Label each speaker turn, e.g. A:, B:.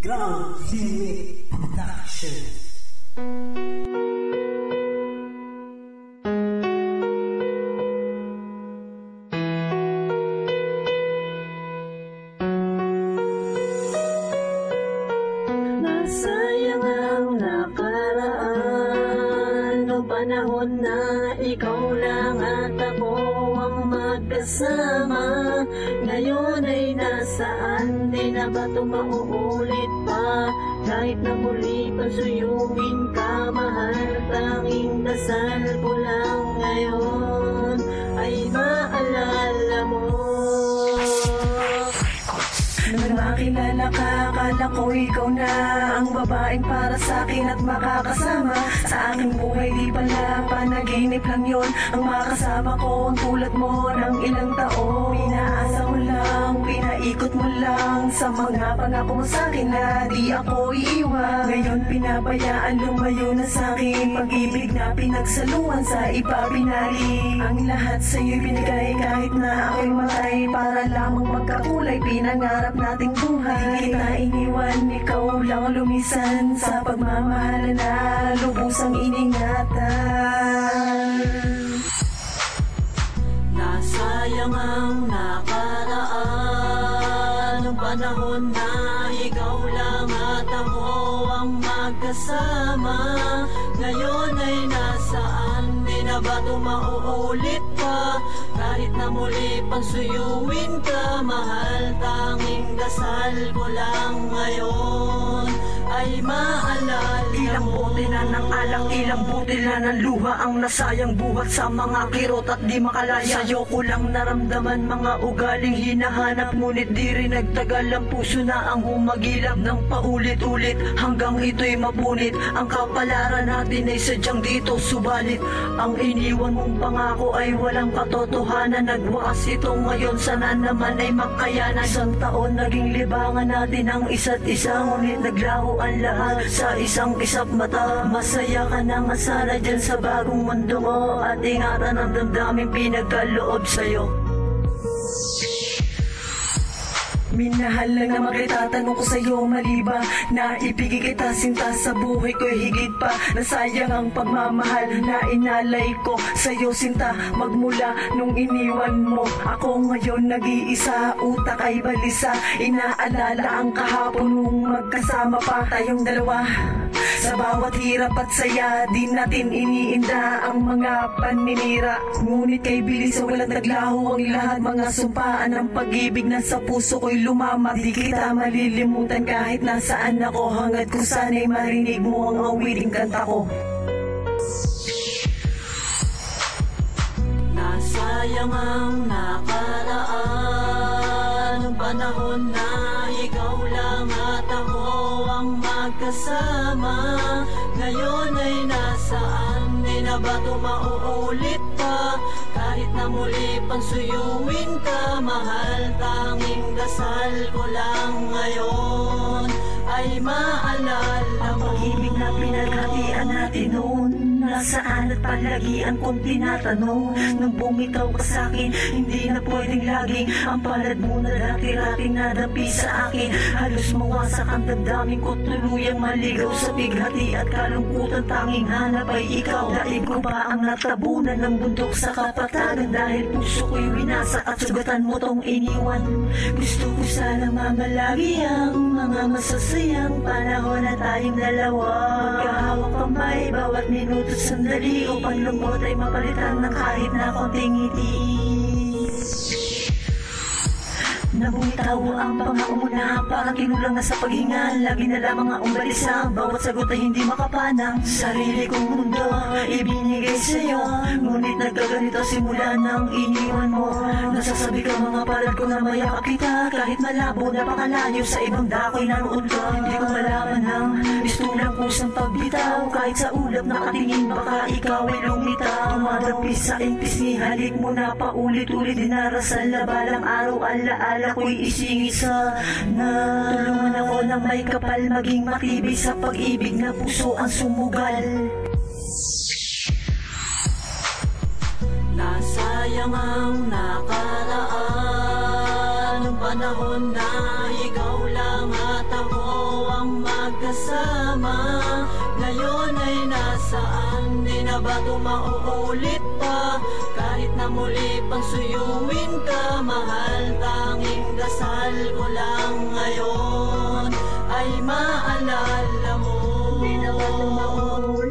A: Ground Unit Production.
B: Nasayang ang nakaraan, noong panahon na ikaw lang at ako ang magkasama. Ngayon ay nasaan, di na ba ito mauulit pa? Kahit na muli pasuyuin ka, mahal, tanging dasal ko lang ngayon ay maalala mo. Nung makilala ka, akala ko ikaw na ang babaeng para sa'kin at makakasama sa aking buhay. Di pala panaginip lang yun ang makasama ko, ang tulad mo ng ilang taon. Pinaasa mo lang, pinaikot mo lang sa mga pangako mo sa'kin na di ako iiwan. Ngayon pinabayaan lumayo na sa'kin, pag-ibig na pinagsaluan sa iba pinali. Ang lahat sa'yo'y binigay kahit na ako'y matay, para lamang magkakulay pinangarap nating buhay. Di kita iniwan, ikaw lang lumisan sa pagmamahal na lubusang iningatan. Nasayang ang nakaraan, noong panahon na ikaw lang at ako ang magkasama. Ngayon ay nasaan, di na ba ito mauulit pa? Kahit na muli pansuyuin ka, mahal, tanging dasal ko lang ngayon ay maalala. Ilang bote na ng alak, ilang bote na ng luha ang nasayang buhat sa mga kirot at di makalaya. Sa'yo ko lang naramdaman mga ugaling hinahanap, ngunit di rin nagtagal, ang puso na ang humagilap ng paulit-ulit hanggang ito'y mapunit. Ang kapalaran natin ay sadyang dito subalit, ang iniwan mong pangako ay walang katotohanan. Nagwakas ito ngayon, sana naman ay makayanan. Isang taon naging libangan natin ang isa't isa, ngunit naglaho ang lahat sa isang kisap mata. Masaya ka na nga sana dyan sa bagong mundo mo, at ingatan ang damdaming pinagkaloob sa'yo. Minahal lang naman kita, tanong ko sa'yo, mali ba na ibigay kita sinta sa buhay ko'y higit pa? Nasayang ang pagmamahal na inalay ko sa'yo sinta, magmula nung iniwan mo ako. Ngayon nag-iisa, utak ay balisa, inaalala ang kahapon nung magkasama pa tayong dalawa. Sa bawat hirap at saya, di natin iniinda ang mga paninira, ngunit kay bilis sa walang naglaho ang lahat. Mga sumpaan ng pag-ibig na sa puso ko'y lumama, di kita malilimutan kahit nasaan ako, hangad ko sana'y marinig mo ang awiting kanta ko. Nasayang ang nakaraan, noong panahon na ikaw lang at ako ang magkasama. Ngayon ay nasaan, di na ba ito mauulit pa? Kahit na muli pansuyuin ka, mahal, tanging dasal ko lang ngayon ay maalala mo. Ang pag-ibig na pinaghatian natin noon, nasaan at palagian kong tinatanong. Nung bumitaw ka sa'kin, hindi na pwedeng laging ang palad mo na dati-rating nadapi sa akin. Halos mawasak ang damdamin ko, tuluyang maligaw sa bighati at kalungkutan. Tanging hanap ay ikaw. Daig ko ba ang natabunan ng bundok sa kapatagan, dahil puso ko'y winasak at sugatan mo tong iniwan. Gusto ko sana mamalagi ang mga masasayang panahon na tayong dalawa. Magkahawak kamay bawat minuto sandali, upang lungkot ay mapalitan ng kahit na konting ngiti. Nabuntaw ang pangauna, parang kinulang na sa paghinga. Lagi na lamang ang umbalisa, bawat sagot ay hindi makapanang. Sarili kong mundo ibinigay sa'yo, ngunit nagkaganito simula nang iniwan mo. Nasasabi ka mga palad ko na mayakap kita, kahit malabo napakalayo sa ibang dako'y naroon ka. Hindi ko malaman ng mistulang kusang pagbitaw, kahit sa ulap nakatingin baka ikaw ay lumitaw. Tumadapis sa pisngi, halik mo na paulit-ulit, dinarasal na balang araw alaala ako'y isingit sana. Tulungan ako ng may kapal, maging matibay sa pag-ibig na puso ang sumugal. Nasayang ang nakaraan, panahon na ikaw lang at ako ang magkasama. Ngayon ay nasaan, di na ba ito mauulit pa? Kahit na muli pang suyuin ka, mahal, tanging dasal ko lang ngayon ay maalala mo.
C: Di na ba ito mauulit